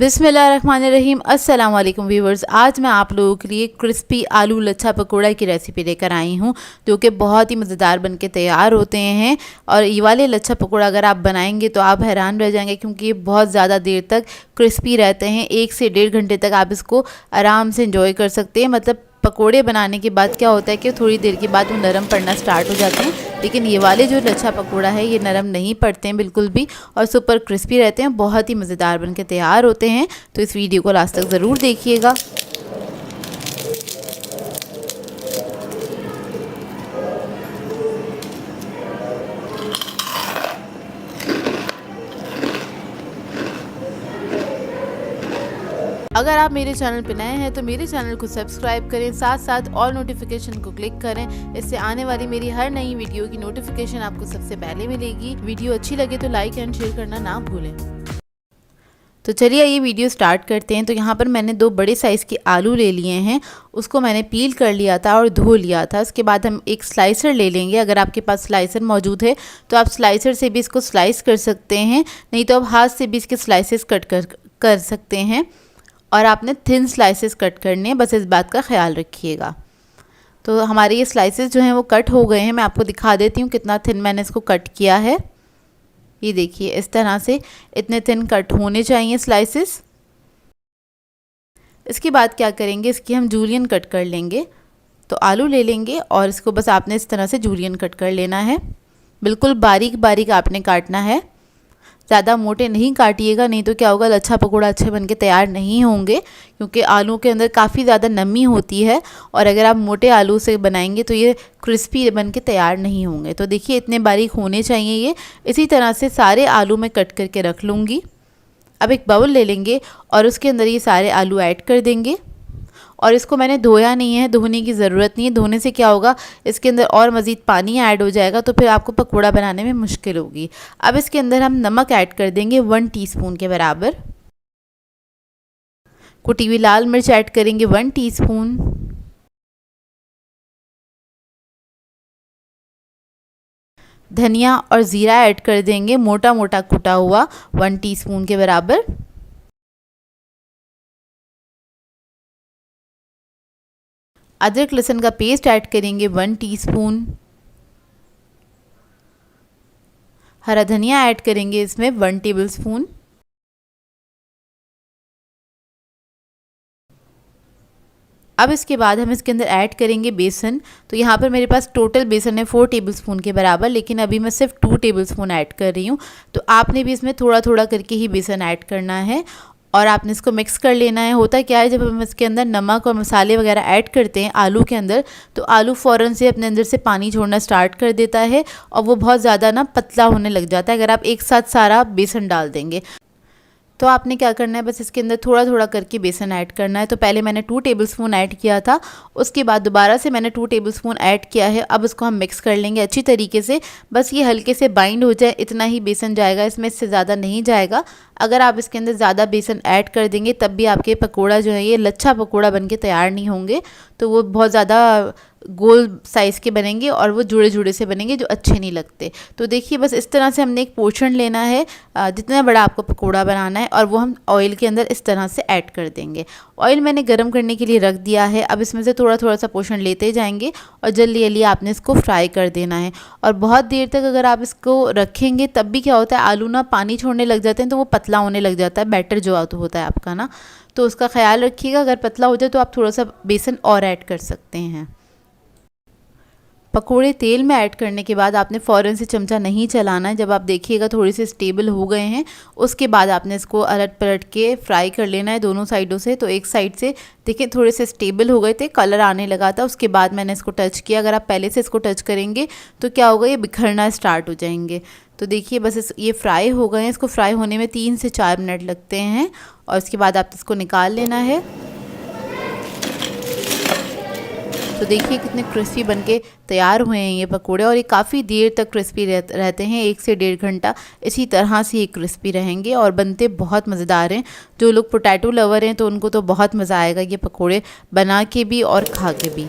बिस्मिल्लाहिर्रहमानिर्रहीम। अस्सलाम वालेकुम व्यूवर्स। आज मैं आप लोगों के लिए क्रिस्पी आलू लच्छा पकौड़ा की रेसिपी लेकर आई हूँ, जो कि बहुत ही मज़ेदार बनके तैयार होते हैं। और ये वाले लच्छा पकौड़ा अगर आप बनाएंगे तो आप हैरान रह जाएंगे, क्योंकि ये बहुत ज़्यादा देर तक क्रिस्पी रहते हैं। 1 से 1.5 घंटे तक आप इसको आराम से इंजॉय कर सकते हैं। मतलब पकोड़े बनाने के बाद क्या होता है कि थोड़ी देर के बाद वो नरम पड़ना स्टार्ट हो जाते हैं, लेकिन ये वाले जो लच्छा पकोड़ा है ये नरम नहीं पड़ते हैं बिल्कुल भी, और सुपर क्रिस्पी रहते हैं। बहुत ही मज़ेदार बनके तैयार होते हैं। तो इस वीडियो को लास्ट तक ज़रूर देखिएगा। अगर आप मेरे चैनल पर नए हैं तो मेरे चैनल को सब्सक्राइब करें, साथ साथ ऑल नोटिफिकेशन को क्लिक करें। इससे आने वाली मेरी हर नई वीडियो की नोटिफिकेशन आपको सबसे पहले मिलेगी। वीडियो अच्छी लगे तो लाइक एंड शेयर करना ना भूलें। तो चलिए ये वीडियो स्टार्ट करते हैं। तो यहाँ पर मैंने 2 बड़े साइज़ के आलू ले लिए हैं, उसको मैंने पील कर लिया था और धो लिया था। उसके बाद हम एक स्लाइसर ले लेंगे। अगर आपके पास स्लाइसर मौजूद है तो आप स्लाइसर से भी इसको स्लाइस कर सकते हैं, नहीं तो आप हाथ से भी इसके स्लाइसेस कट कर सकते हैं। और आपने थिन स्लाइसेस कट करने हैं, बस इस बात का ख्याल रखिएगा। तो हमारे ये स्लाइसेस जो हैं वो कट हो गए हैं। मैं आपको दिखा देती हूँ कितना थिन मैंने इसको कट किया है। ये देखिए, इस तरह से इतने थिन कट होने चाहिए स्लाइसेस। इसके बाद क्या करेंगे, इसकी हम जूलियन कट कर लेंगे। तो आलू ले लेंगे और इसको बस आपने इस तरह से जूलियन कट कर लेना है। बिल्कुल बारीक बारीक आपने काटना है, ज़्यादा मोटे नहीं काटिएगा, नहीं तो क्या होगा, लच्छा पकौड़ा अच्छे बनके तैयार नहीं होंगे, क्योंकि आलू के अंदर काफ़ी ज़्यादा नमी होती है। और अगर आप मोटे आलू से बनाएंगे तो ये क्रिस्पी बनके तैयार नहीं होंगे। तो देखिए इतने बारीक होने चाहिए ये। इसी तरह से सारे आलू मैं कट करके रख लूँगी। अब एक बाउल ले लेंगे और उसके अंदर ये सारे आलू ऐड कर देंगे। और इसको मैंने धोया नहीं है, धोने की ज़रूरत नहीं है। धोने से क्या होगा, इसके अंदर और मज़ीद पानी ऐड हो जाएगा, तो फिर आपको पकौड़ा बनाने में मुश्किल होगी। अब इसके अंदर हम नमक ऐड कर देंगे 1 टीस्पून के बराबर। कुटी हुई लाल मिर्च ऐड करेंगे 1 टीस्पून। धनिया और ज़ीरा ऐड कर देंगे मोटा मोटा कुटा हुआ 1 टीस्पून के बराबर। अदरक लहसुन का पेस्ट ऐड करेंगे 1 टीस्पून। हरा धनिया ऐड करेंगे इसमें 1 टेबलस्पून। अब इसके बाद हम इसके अंदर ऐड करेंगे बेसन। तो यहाँ पर मेरे पास टोटल बेसन है 4 टेबलस्पून के बराबर, लेकिन अभी मैं सिर्फ 2 टेबलस्पून ऐड कर रही हूँ। तो आपने भी इसमें थोड़ा थोड़ा करके ही बेसन ऐड करना है और आपने इसको मिक्स कर लेना है। होता क्या है, जब हम इसके अंदर नमक और मसाले वगैरह ऐड करते हैं आलू के अंदर, तो आलू फ़ौरन से अपने अंदर से पानी छोड़ना स्टार्ट कर देता है और वो बहुत ज़्यादा ना पतला होने लग जाता है अगर आप एक साथ सारा बेसन डाल देंगे। तो आपने क्या करना है, बस इसके अंदर थोड़ा थोड़ा करके बेसन ऐड करना है। तो पहले मैंने 2 टेबलस्पून ऐड किया था, उसके बाद दोबारा से मैंने 2 टेबलस्पून ऐड किया है। अब इसको हम मिक्स कर लेंगे अच्छी तरीके से। बस ये हल्के से बाइंड हो जाए, इतना ही बेसन जाएगा इसमें, इससे ज़्यादा नहीं जाएगा। अगर आप इसके अंदर ज़्यादा बेसन ऐड कर देंगे तब भी आपके पकौड़ा जो है ये लच्छा पकौड़ा बनके तैयार नहीं होंगे। तो वो बहुत ज़्यादा गोल साइज़ के बनेंगे और वो जुड़े जुड़े से बनेंगे जो अच्छे नहीं लगते। तो देखिए बस इस तरह से हमने एक पोर्शन लेना है, जितना बड़ा आपको पकौड़ा बनाना है, और वो हम ऑयल के अंदर इस तरह से ऐड कर देंगे। ऑयल मैंने गर्म करने के लिए रख दिया है। अब इसमें से थोड़ा थोड़ा सा पोर्शन लेते जाएंगे और जल्दी जल्दी आपने इसको फ्राई कर देना है। और बहुत देर तक अगर आप इसको रखेंगे तब भी क्या होता है, आलू ना पानी छोड़ने लग जाते हैं, तो वो पतला होने लग जाता है बैटर जो होता है आपका ना। तो उसका ख्याल रखिएगा, अगर पतला हो जाए तो आप थोड़ा सा बेसन और ऐड कर सकते हैं। पकोड़े तेल में ऐड करने के बाद आपने फ़ौरन से चमचा नहीं चलाना है। जब आप देखिएगा थोड़े से स्टेबल हो गए हैं, उसके बाद आपने इसको अलट पलट के फ्राई कर लेना है दोनों साइडों से। तो एक साइड से देखिए थोड़े से स्टेबल हो गए थे, कलर आने लगा था, उसके बाद मैंने इसको टच किया। अगर आप पहले से इसको टच करेंगे तो क्या होगा, ये बिखरना स्टार्ट हो जाएंगे। तो देखिए बस ये फ्राई हो गए हैं। इसको फ्राई होने में 3 से 4 मिनट लगते हैं और उसके बाद आप इसको निकाल लेना है। तो देखिए कितने क्रिस्पी बनके तैयार हुए हैं ये पकोड़े, और ये काफ़ी देर तक क्रिस्पी रहते हैं, 1 से 1.5 घंटा इसी तरह से ये क्रिस्पी रहेंगे और बनते बहुत मज़ेदार हैं। जो लोग पोटैटो लवर हैं तो उनको तो बहुत मज़ा आएगा ये पकोड़े बना के भी और खा के भी।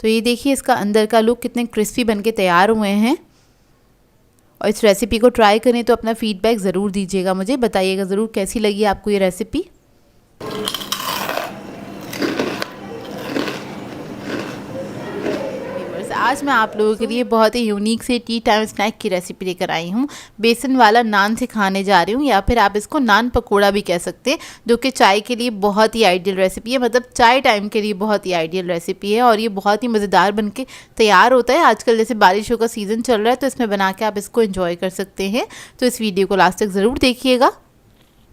तो ये देखिए इसका अंदर का लुक कितने क्रिस्पी बन के तैयार हुए हैं। और इस रेसिपी को ट्राई करें तो अपना फीडबैक ज़रूर दीजिएगा, मुझे बताइएगा ज़रूर कैसी लगी आपको ये रेसिपी। आज मैं आप लोगों के लिए बहुत ही यूनिक से टी टाइम स्नैक की रेसिपी लेकर आई हूँ। बेसन वाला नान से खाने जा रही हूँ, या फिर आप इसको नान पकोड़ा भी कह सकते हैं, जो कि चाय के लिए बहुत ही आइडियल रेसिपी है। मतलब चाय टाइम के लिए बहुत ही आइडियल रेसिपी है और ये बहुत ही मज़ेदार बनके तैयार होता है। आजकल जैसे बारिशों का सीज़न चल रहा है तो इसमें बना के आप इसको एंजॉय कर सकते हैं। तो इस वीडियो को लास्ट तक ज़रूर देखिएगा।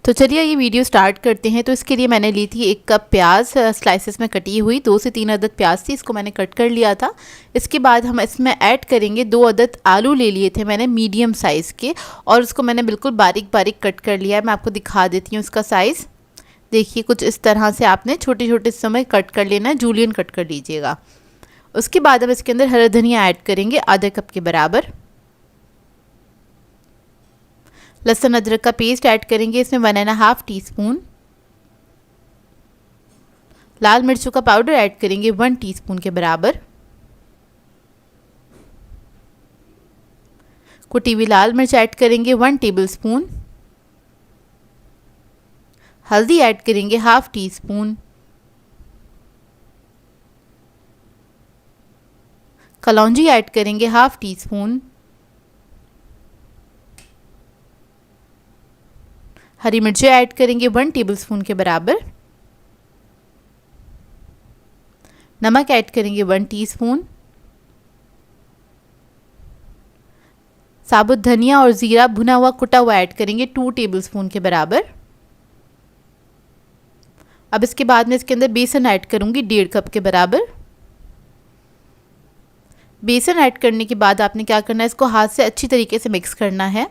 तो चलिए ये वीडियो स्टार्ट करते हैं। तो इसके लिए मैंने ली थी 1 कप प्याज स्लाइसेस में कटी हुई, 2 से 3 अदद प्याज थी, इसको मैंने कट कर लिया था। इसके बाद हम इसमें ऐड करेंगे 2 अदद आलू ले लिए थे मैंने मीडियम साइज़ के, और उसको मैंने बिल्कुल बारीक बारीक कट कर लिया है। मैं आपको दिखा देती हूँ इसका साइज़। देखिए कुछ इस तरह से आपने छोटे छोटे समय कट कर लेना है, जूलियन कट कर लीजिएगा। उसके बाद हम इसके अंदर हरा धनिया ऐड करेंगे आधा कप के बराबर। लहसुन अदरक का पेस्ट ऐड करेंगे इसमें 1.5 टीस्पून। लाल मिर्चों का पाउडर ऐड करेंगे 1 टीस्पून के बराबर। कुटी हुई लाल मिर्च ऐड करेंगे 1 टेबलस्पून। हल्दी ऐड करेंगे 1/2 टीस्पून। कलौंजी ऐड करेंगे 1/2 टीस्पून। हरी मिर्चें ऐड करेंगे 1 टेबलस्पून के बराबर। नमक ऐड करेंगे 1 टीस्पून। साबुत धनिया और ज़ीरा भुना हुआ कुटा हुआ ऐड करेंगे 2 टेबलस्पून के बराबर। अब इसके बाद में इसके अंदर बेसन ऐड करूंगी 1.5 कप के बराबर। बेसन ऐड करने के बाद आपने क्या करना है, इसको हाथ से अच्छी तरीके से मिक्स करना है।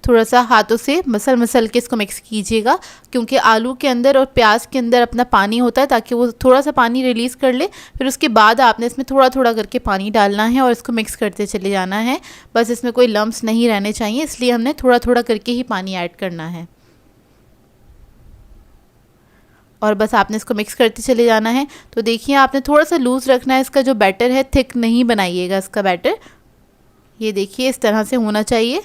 थोड़ा सा हाथों से मसल के इसको मिक्स कीजिएगा, क्योंकि आलू के अंदर और प्याज के अंदर अपना पानी होता है, ताकि वो थोड़ा सा पानी रिलीज़ कर ले। फिर उसके बाद आपने इसमें थोड़ा थोड़ा करके पानी डालना है और इसको मिक्स करते चले जाना है। बस इसमें कोई लम्प्स नहीं रहने चाहिए, इसलिए हमने थोड़ा थोड़ा करके ही पानी ऐड करना है। और बस आपने इसको मिक्स करते चले जाना है। तो देखिए आपने थोड़ा सा लूज़ रखना है, इसका जो बैटर है थिक नहीं बनाइएगा इसका बैटर। ये देखिए इस तरह से होना चाहिए।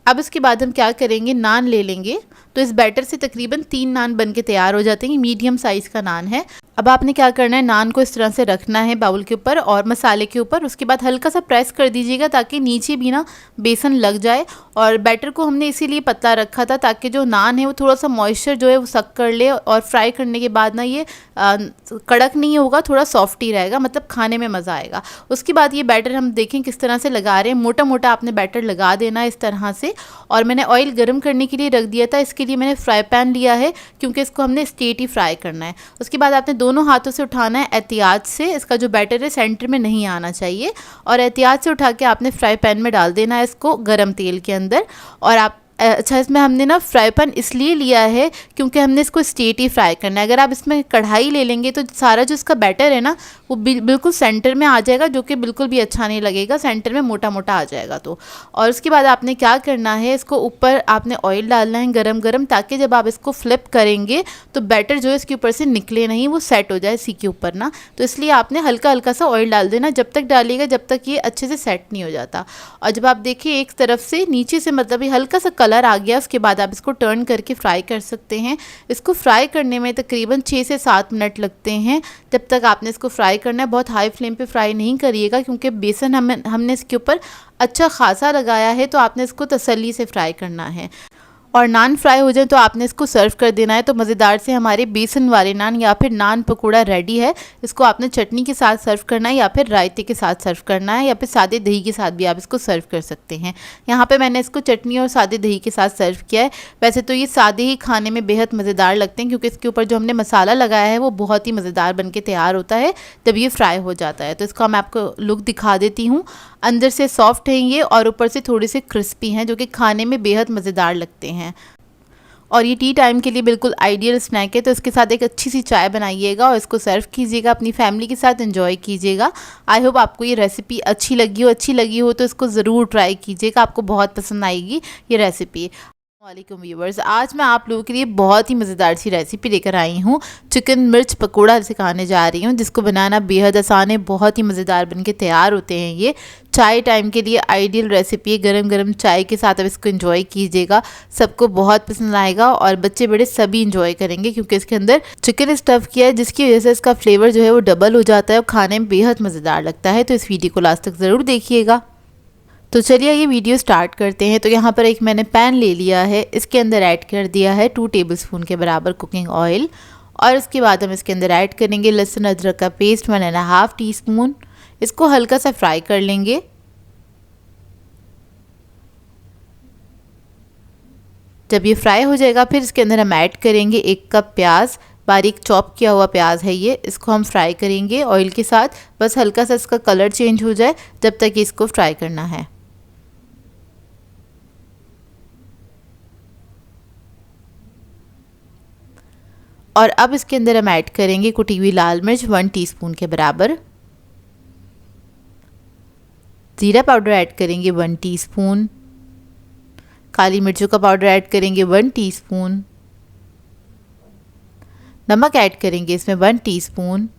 अब इसके बाद हम क्या करेंगे, नान ले लेंगे। तो इस बैटर से तकरीबन 3 नान बन के तैयार हो जाते हैं। मीडियम साइज़ का नान है। अब आपने क्या करना है, नान को इस तरह से रखना है बाउल के ऊपर और मसाले के ऊपर। उसके बाद हल्का सा प्रेस कर दीजिएगा ताकि नीचे भी ना बेसन लग जाए। और बैटर को हमने इसीलिए पतला रखा था ताकि जो नान है वो थोड़ा सा मॉइस्चर जो है वो सक कर ले, और फ्राई करने के बाद ना ये कड़क नहीं होगा, थोड़ा सॉफ्ट ही रहेगा, मतलब खाने में मज़ा आएगा। उसके बाद ये बैटर हम देखें किस तरह से लगा रहे हैं। मोटा मोटा आपने बैटर लगा देना है इस तरह से। और मैंने ऑयल गर्म करने के लिए रख दिया था। इसके लिए मैंने फ्राई पैन लिया है, क्योंकि इसको हमने स्ट्रेट ही फ्राई करना है। उसके बाद आपने दोनों हाथों से उठाना है एहतियात से। इसका जो बैटर है सेंटर में नहीं आना चाहिए, और एहतियात से उठा के आपने फ्राई पैन में डाल देना है इसको गर्म तेल के अंदर। और आप अच्छा, इसमें हमने ना फ्राई पैन इसलिए लिया है क्योंकि हमने इसको स्ट्रेट ही फ्राई करना है। अगर आप इसमें कढ़ाई ले लेंगे तो सारा जो इसका बैटर है ना वो बिल्कुल सेंटर में आ जाएगा, जो कि बिल्कुल भी अच्छा नहीं लगेगा, सेंटर में मोटा मोटा आ जाएगा। तो और उसके बाद आपने क्या करना है, इसको ऊपर आपने ऑयल डालना है गरम गरम, ताकि जब आप इसको फ्लिप करेंगे तो बैटर जो है इसके ऊपर से निकले नहीं, वो सेट हो जाए इसी के ऊपर ना। तो इसलिए आपने हल्का हल्का सा ऑयल डाल देना, जब तक डालिएगा जब तक ये अच्छे से सेट नहीं हो जाता। और जब आप देखिए एक तरफ से नीचे से मतलब ये हल्का सा कलर आ गया, उसके बाद आप इसको टर्न करके फ्राई कर सकते हैं। इसको फ्राई करने में तकरीबन 6 से 7 मिनट लगते हैं। जब तक आपने इसको फ्राई करना है, बहुत हाई फ्लेम पे फ्राई नहीं करिएगा, क्योंकि बेसन हमने इसके ऊपर अच्छा खासा लगाया है, तो आपने इसको तसल्ली से फ्राई करना है। और नान फ्राई हो जाए तो आपने इसको सर्व कर देना है। तो मज़ेदार से हमारे बेसन वाले नान या फिर नान पकौड़ा रेडी है। इसको आपने चटनी के साथ सर्व करना है, या फिर रायते के साथ सर्व करना है, या फिर सादे दही के साथ भी आप इसको सर्व कर सकते हैं। यहाँ पे मैंने इसको चटनी और सादे दही के साथ सर्व किया है। वैसे तो ये सादे ही खाने में बेहद मज़ेदार लगते हैं, क्योंकि इसके ऊपर जो हमने मसाला लगाया है वो बहुत ही मज़ेदार बन के तैयार होता है जब ये फ्राई हो जाता है। तो इसका मैं आपको लुक दिखा देती हूँ। अंदर से सॉफ्ट है ये और ऊपर से थोड़ी सी क्रिस्पी हैं, जो कि खाने में बेहद मज़ेदार लगते हैं। और ये टी टाइम के लिए बिल्कुल आइडियल स्नैक है। तो इसके साथ एक अच्छी सी चाय बनाइएगा और इसको सर्व कीजिएगा, अपनी फैमिली के साथ एंजॉय कीजिएगा। आई होप आपको ये रेसिपी अच्छी लगी हो तो इसको ज़रूर ट्राई कीजिएगा, आपको बहुत पसंद आएगी ये रेसिपी। वालेकुम व्यूवर्स, आज मैं आप लोगों के लिए बहुत ही मज़ेदार सी रेसिपी लेकर आई हूँ। चिकन मिर्च पकोड़ा सिखाने जा रही हूँ, जिसको बनाना बेहद आसान है। बहुत ही मज़ेदार बनके तैयार होते हैं। ये चाय टाइम के लिए आइडियल रेसिपी है। गरम गरम चाय के साथ अब इसको एंजॉय कीजिएगा, सबको बहुत पसंद आएगा और बच्चे बड़े सभी इंजॉय करेंगे, क्योंकि इसके अंदर चिकन स्टफ़ किया है, जिसकी वजह से इसका फ्लेवर जो है वो डबल हो जाता है और खाने में बेहद मज़ेदार लगता है। तो इस वीडियो को लास्ट तक ज़रूर देखिएगा। तो चलिए ये वीडियो स्टार्ट करते हैं। तो यहाँ पर एक मैंने पैन ले लिया है, इसके अंदर ऐड कर दिया है 2 टेबलस्पून के बराबर कुकिंग ऑयल, और इसके बाद हम इसके अंदर ऐड करेंगे लहसुन अदरक का पेस्ट 1.5 टीस्पून। इसको हल्का सा फ्राई कर लेंगे। जब ये फ्राई हो जाएगा फिर इसके अंदर हम ऐड करेंगे 1 कप प्याज, बारीक चॉप किया हुआ प्याज है ये। इसको हम फ्राई करेंगे ऑयल के साथ, बस हल्का सा इसका कलर चेंज हो जाए जब तक इसको फ्राई करना है। और अब इसके अंदर हम ऐड करेंगे कुटी हुई लाल मिर्च 1 टीस्पून के बराबर। ज़ीरा पाउडर ऐड करेंगे 1 टीस्पून। काली मिर्चों का पाउडर ऐड करेंगे 1 टीस्पून। नमक ऐड करेंगे इसमें 1 टीस्पून।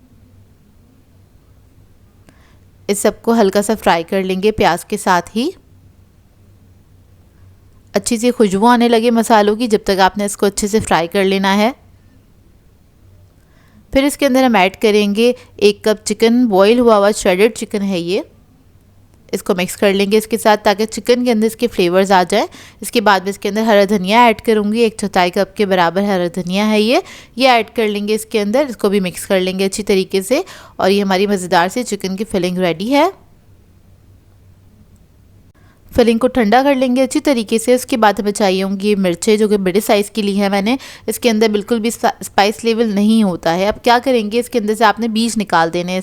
इस सबको हल्का सा फ्राई कर लेंगे प्याज के साथ ही। अच्छी सी खुशबू आने लगे मसालों की, जब तक आपने इसको अच्छे से फ्राई कर लेना है। फिर इसके अंदर हम ऐड करेंगे 1 कप चिकन, बॉईल हुआ हुआ श्रेडेड चिकन है ये। इसको मिक्स कर लेंगे इसके साथ, ताकि चिकन के अंदर इसके फ्लेवर्स आ जाए। इसके बाद में इसके अंदर हरा धनिया ऐड करूँगी, 1/4 कप के बराबर हरा धनिया है ये ऐड कर लेंगे इसके अंदर। इसको भी मिक्स कर लेंगे अच्छी तरीके से, और ये हमारी मज़ेदार सी चिकन की फिलिंग रेडी है। फिलिंग को ठंडा कर लेंगे अच्छी तरीके से। उसके बाद हमें चाहिए होंगी मिर्चें, जो कि बड़े साइज़ की ली है मैंने। इसके अंदर बिल्कुल भी स्पाइस लेवल नहीं होता है। अब क्या करेंगे, इसके अंदर से आपने बीज निकाल देने हैं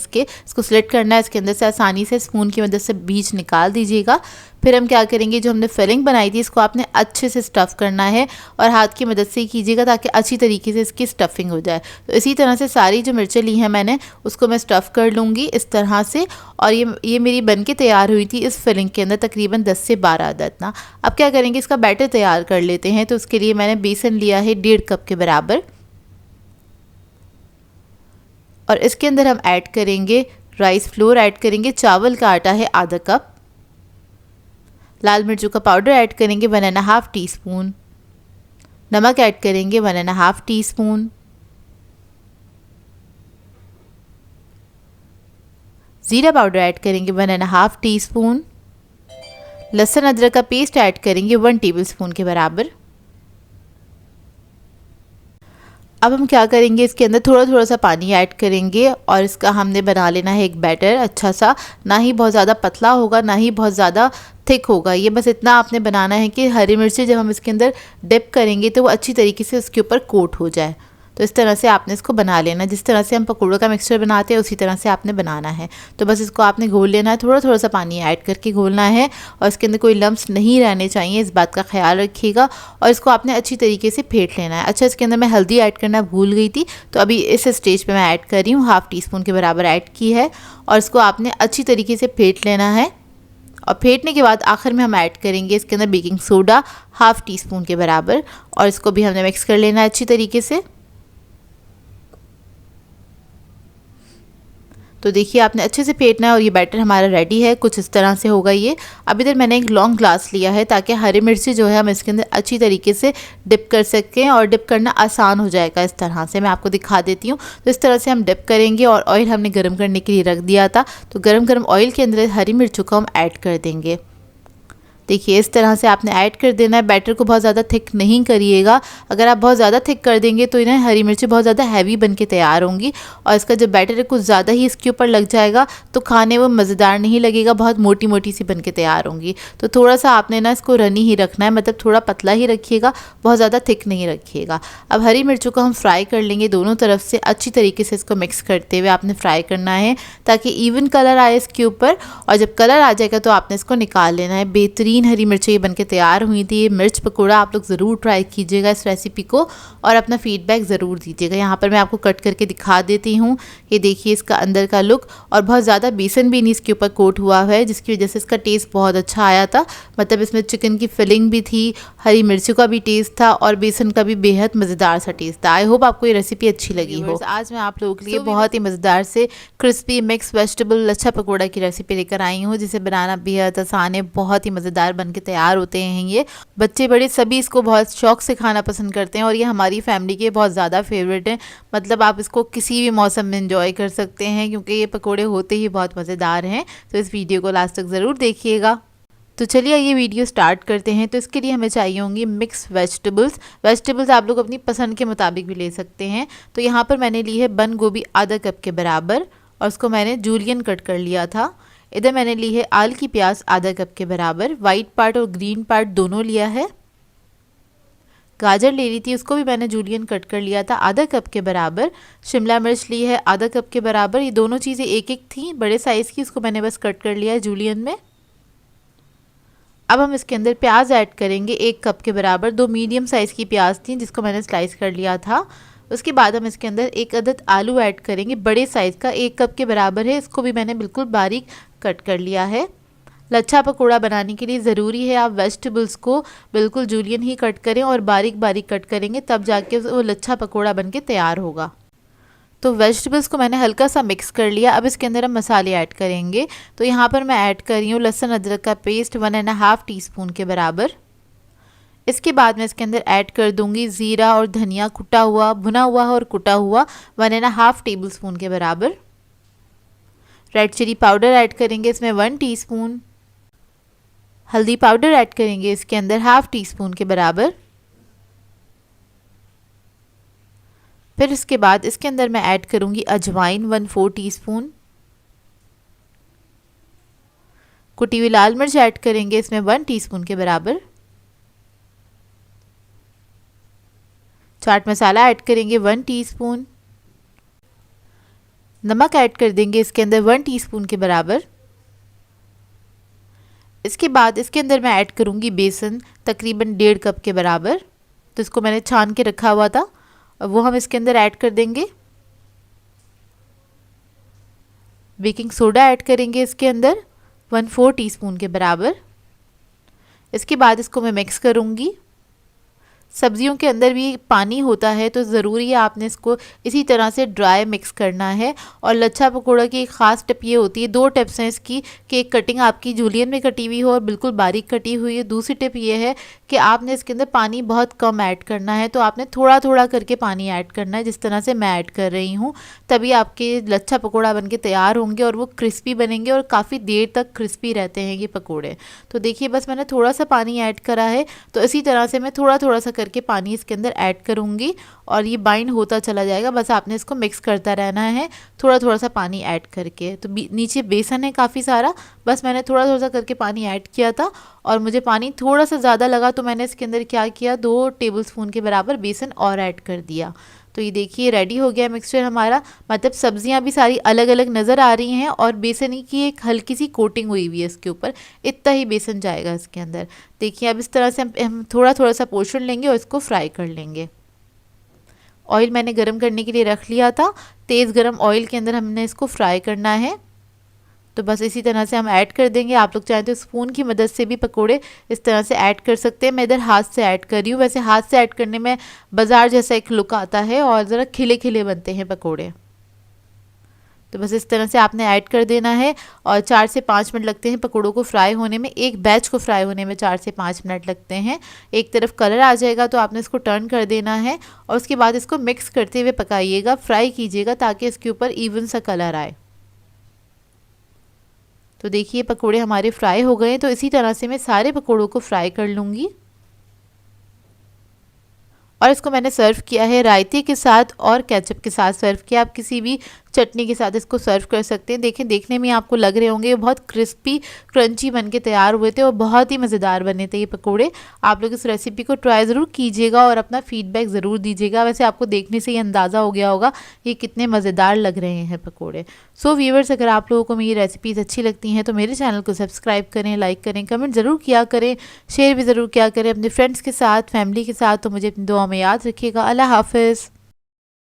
इसको सिलेक्ट करना है। इसके अंदर से आसानी से स्पून की मदद से बीज निकाल दीजिएगा। फिर हम क्या करेंगे, जो हमने फिलिंग बनाई थी इसको आपने अच्छे से स्टफ़ करना है, और हाथ की मदद से ही कीजिएगा ताकि अच्छी तरीके से इसकी स्टफ़िंग हो जाए। तो इसी तरह से सारी जो मिर्चें ली हैं मैंने, उसको मैं स्टफ़ कर लूँगी इस तरह से। और ये मेरी बन के तैयार हुई थी इस फिलिंग के अंदर, तकरीबन 10 से 12 अदद ना। अब क्या करेंगे, इसका बैटर तैयार कर लेते हैं। तो उसके लिए मैंने बेसन लिया है 1.5 कप के बराबर, और इसके अंदर हम ऐड करेंगे राइस फ्लोर, ऐड करेंगे चावल का आटा है आधा कप। लाल मिर्चों का पाउडर ऐड करेंगे 1.5 टीस्पून। नमक ऐड करेंगे 1.5 टीस्पून। ज़ीरा पाउडर ऐड करेंगे 1.5 टीस्पून। लहसुन अदरक का पेस्ट ऐड करेंगे 1 टेबलस्पून के बराबर। अब हम क्या करेंगे, इसके अंदर थोड़ा थोड़ा सा पानी ऐड करेंगे, और इसका हमने बना लेना है एक बैटर अच्छा सा। ना ही बहुत ज़्यादा पतला होगा, ना ही बहुत ज़्यादा थिक होगा। ये बस इतना आपने बनाना है कि हरी मिर्ची जब हम इसके अंदर डिप करेंगे तो वो अच्छी तरीके से उसके ऊपर कोट हो जाए। तो इस तरह से आपने इसको बना लेना, जिस तरह से हम पकौड़ों का मिक्सचर बनाते हैं उसी तरह से आपने बनाना है। तो बस इसको आपने घोल लेना है, थोड़ा थोड़ा सा पानी ऐड करके घोलना है, और इसके अंदर कोई लम्स नहीं रहने चाहिए, इस बात का ख्याल रखिएगा। और इसको आपने अच्छी तरीके से फेंट लेना है। अच्छा, इसके अंदर मैं हल्दी ऐड करना भूल गई थी, तो अभी इस स्टेज पर मैं ऐड कर रही हूँ, 1/2 टीस्पून के बराबर ऐड की है। और इसको आपने अच्छी तरीके से फेंट लेना है। और फेंटने के बाद आखिर में हम ऐड करेंगे इसके अंदर बेकिंग सोडा 1/2 टीस्पून के बराबर, और इसको भी हमने मिक्स कर लेना है अच्छी तरीके से। तो देखिए आपने अच्छे से फेंटना है, और ये बैटर हमारा रेडी है। कुछ इस तरह से होगा ये। अब इधर मैंने एक लॉन्ग ग्लास लिया है, ताकि हरी मिर्ची जो है हम इसके अंदर अच्छी तरीके से डिप कर सकें, और डिप करना आसान हो जाएगा। इस तरह से मैं आपको दिखा देती हूँ। तो इस तरह से हम डिप करेंगे, और ऑयल हमने गर्म करने के लिए रख दिया था, तो गर्म गर्म ऑयल के अंदर हरी मिर्चों को हम ऐड कर देंगे। देखिए इस तरह से आपने ऐड कर देना है। बैटर को बहुत ज़्यादा थिक नहीं करिएगा, अगर आप बहुत ज़्यादा थिक कर देंगे तो इन्हें हरी मिर्ची बहुत ज़्यादा हैवी बन के तैयार होंगी, और इसका जो बैटर है कुछ ज़्यादा ही इसके ऊपर लग जाएगा, तो खाने वो मज़ेदार नहीं लगेगा, बहुत मोटी मोटी सी बन के तैयार होंगी। तो थोड़ा सा आपने ना इसको रनी ही रखना है, मतलब थोड़ा पतला ही रखिएगा, बहुत ज़्यादा थिक नहीं रखिएगा। अब हरी मिर्चों को हम फ्राई कर लेंगे दोनों तरफ से, अच्छी तरीके से इसको मिक्स करते हुए आपने फ्राई करना है, ताकि इवन कलर आए इसके ऊपर। और जब कलर आ जाएगा तो आपने इसको निकाल लेना है। बेहतरीन बेहतरीन हरी मिर्चें ये बनके तैयार हुई थी। मिर्च पकौड़ा आप लोग ज़रूर ट्राई कीजिएगा इस रेसिपी को और अपना फीडबैक ज़रूर दीजिएगा। यहाँ पर मैं आपको कट करके दिखा देती हूँ। ये देखिए इसका अंदर का लुक, और बहुत ज़्यादा बेसन भी नहीं इसके ऊपर कोट हुआ है, जिसकी वजह से इसका टेस्ट बहुत अच्छा आया था। मतलब इसमें चिकन की फिलिंग भी थी, हरी मिर्चों का भी टेस्ट था और बेसन का भी बेहद मज़ेदार सा टेस्ट था। आई होप आपको ये रेसिपी अच्छी लगी हो। आज मैं आप लोगों के लिए बहुत ही मज़ेदार से क्रिस्पी मिक्स वेजिटेबल लच्छा पकौड़ा की रेसिपी लेकर आई हूँ, जिसे बनाना बेहद आसान है। बहुत ही मज़ेदार बनके तैयार होते हैं ये। बच्चे बड़े सभी इसको बहुत शौक से खाना पसंद करते हैं और ये हमारी फैमिली के बहुत ज़्यादा फेवरेट है। मतलब आप इसको किसी भी मौसम में एंजॉय कर सकते हैं, क्योंकि ये पकौड़े होते ही बहुत मज़ेदार हैं। तो इस वीडियो को लास्ट तक ज़रूर देखिएगा। तो चलिए ये वीडियो स्टार्ट करते हैं। तो इसके लिए हमें चाहिए होंगी मिक्स वेजिटेबल्स आप लोग अपनी पसंद के मुताबिक भी ले सकते हैं। तो यहाँ पर मैंने ली है बंद गोभी आधा कप के बराबर, और उसको मैंने जूलियन कट कर लिया था। इधर मैंने ली है आल की प्याज आधा कप के बराबर, वाइट पार्ट और ग्रीन पार्ट दोनों लिया है। गाजर ले ली थी, उसको भी मैंने जूलियन कट कर लिया था आधा कप के बराबर। शिमला मिर्च ली है आधा कप के बराबर। ये दोनों चीज़ें एक एक थी बड़े साइज़ की, उसको मैंने बस कट कर लिया है जूलियन में। अब हम इसके अंदर प्याज ऐड करेंगे 1 कप के बराबर। 2 मीडियम साइज़ की प्याज थी जिसको मैंने स्लाइस कर लिया था। उसके बाद हम इसके अंदर 1 अदद आलू ऐड करेंगे, बड़े साइज़ का 1 कप के बराबर है। इसको भी मैंने बिल्कुल बारीक कट कर लिया है। लच्छा पकौड़ा बनाने के लिए ज़रूरी है आप वेजिटेबल्स को बिल्कुल जूलियन ही कट करें और बारीक बारीक कट करेंगे, तब जाके वो लच्छा पकौड़ा बनके तैयार होगा। तो वेजिटेबल्स को मैंने हल्का सा मिक्स कर लिया। अब इसके अंदर हम मसाले ऐड करेंगे। तो यहाँ पर मैं ऐड कर रही हूँ लहसुन अदरक का पेस्ट 1.5 टीस्पून के बराबर। इसके बाद मैं इसके अंदर ऐड कर दूंगी ज़ीरा और धनिया कुटा हुआ, भुना हुआ और कुटा हुआ 1.5 टेबल स्पून के बराबर। रेड चिली पाउडर ऐड करेंगे इसमें 1 टीस्पून। हल्दी पाउडर ऐड करेंगे इसके अंदर 1/2 टीस्पून के बराबर। फिर इसके बाद इसके अंदर मैं ऐड करूंगी अजवाइन 1/4 टीस्पून। कुटी हुई लाल मिर्च ऐड करेंगे इसमें 1 टीस्पून के बराबर। चाट मसाला ऐड करेंगे 1 टीस्पून। नमक ऐड कर देंगे इसके अंदर 1 टीस्पून के बराबर। इसके बाद इसके अंदर मैं ऐड करूंगी बेसन तकरीबन 1.5 कप के बराबर। तो इसको मैंने छान के रखा हुआ था, वो हम इसके अंदर ऐड कर देंगे। बेकिंग सोडा ऐड करेंगे इसके अंदर 1/4 टीस्पून के बराबर। इसके बाद इसको मैं मिक्स करूंगी। सब्जियों के अंदर भी पानी होता है, तो ज़रूरी है आपने इसको इसी तरह से ड्राई मिक्स करना है। और लच्छा पकौड़ा की एक ख़ास टिप ये होती है, 2 टिप्स हैं इसकी, कि एक कटिंग आपकी जूलियन में कटी हुई हो और बिल्कुल बारीक कटी हुई है। दूसरी टिप ये है कि आपने इसके अंदर पानी बहुत कम ऐड करना है। तो आपने थोड़ा थोड़ा करके पानी ऐड करना है, जिस तरह से मैं ऐड कर रही हूँ। तभी आपके लच्छा पकौड़ा बनके तैयार होंगे और वो क्रिस्पी बनेंगे और काफ़ी देर तक क्रिस्पी रहते हैं ये पकौड़े। तो देखिए बस मैंने थोड़ा सा पानी ऐड करा है। तो इसी तरह से मैं थोड़ा थोड़ा सा करके पानी इसके अंदर ऐड करूंगी और ये बाइंड होता चला जाएगा। बस आपने इसको मिक्स करता रहना है थोड़ा थोड़ा सा पानी ऐड करके। तो नीचे बेसन है काफ़ी सारा, बस मैंने थोड़ा थोड़ा सा करके पानी ऐड किया था और मुझे पानी थोड़ा सा ज़्यादा लगा, तो मैंने इसके अंदर क्या किया, 2 टेबलस्पून के बराबर बेसन और ऐड कर दिया। तो ये देखिए रेडी हो गया मिक्सचर हमारा। मतलब सब्जियां भी सारी अलग अलग नज़र आ रही हैं और बेसन की एक हल्की सी कोटिंग हुई हुई है इसके ऊपर, इतना ही बेसन जाएगा इसके अंदर। देखिए अब इस तरह से हम थोड़ा थोड़ा सा पोर्शन लेंगे और इसको फ्राई कर लेंगे। ऑयल मैंने गरम करने के लिए रख लिया था, तेज़ गरम ऑयल के अंदर हमने इसको फ्राई करना है। तो बस इसी तरह से हम ऐड कर देंगे। आप लोग चाहें तो स्पून की मदद से भी पकोड़े इस तरह से ऐड कर सकते हैं। मैं इधर हाथ से ऐड कर रही हूँ। वैसे हाथ से ऐड करने में बाज़ार जैसा एक लुक आता है और ज़रा खिले खिले बनते हैं पकोड़े। तो बस इस तरह से आपने ऐड कर देना है और 4 से 5 मिनट लगते हैं पकोड़ों को फ्राई होने में। एक बैच को फ्राई होने में 4 से 5 मिनट लगते हैं। एक तरफ कलर आ जाएगा तो आपने इसको टर्न कर देना है और उसके बाद इसको मिक्स करते हुए पकाइएगा, फ्राई कीजिएगा ताकि इसके ऊपर इवन सा कलर आए। तो देखिए पकोड़े हमारे फ्राई हो गए। तो इसी तरह से मैं सारे पकोड़ों को फ्राई कर लूँगी और इसको मैंने सर्व किया है रायते के साथ और केचप के साथ सर्व किया। आप किसी भी चटनी के साथ इसको सर्व कर सकते हैं। देखें, देखने में आपको लग रहे होंगे बहुत क्रिस्पी क्रंची बन के तैयार हुए थे और बहुत ही मज़ेदार बने थे ये पकोड़े। आप लोग इस रेसिपी को ट्राई ज़रूर कीजिएगा और अपना फीडबैक ज़रूर दीजिएगा। वैसे आपको देखने से ही अंदाज़ा हो गया होगा ये कितने मज़ेदार लग रहे हैं पकोड़े। सो व्यूअर्स, अगर आप लोगों को मेरी रेसिपीज़ अच्छी लगती हैं तो मेरे चैनल को सब्सक्राइब करें, लाइक करें, कमेंट ज़रूर किया करें, शेयर भी ज़रूर किया करें अपने फ्रेंड्स के साथ, फैमिली के साथ। तो मुझे अपनी दुआ में याद रखिएगा। अल्लाह हाफ़िज़।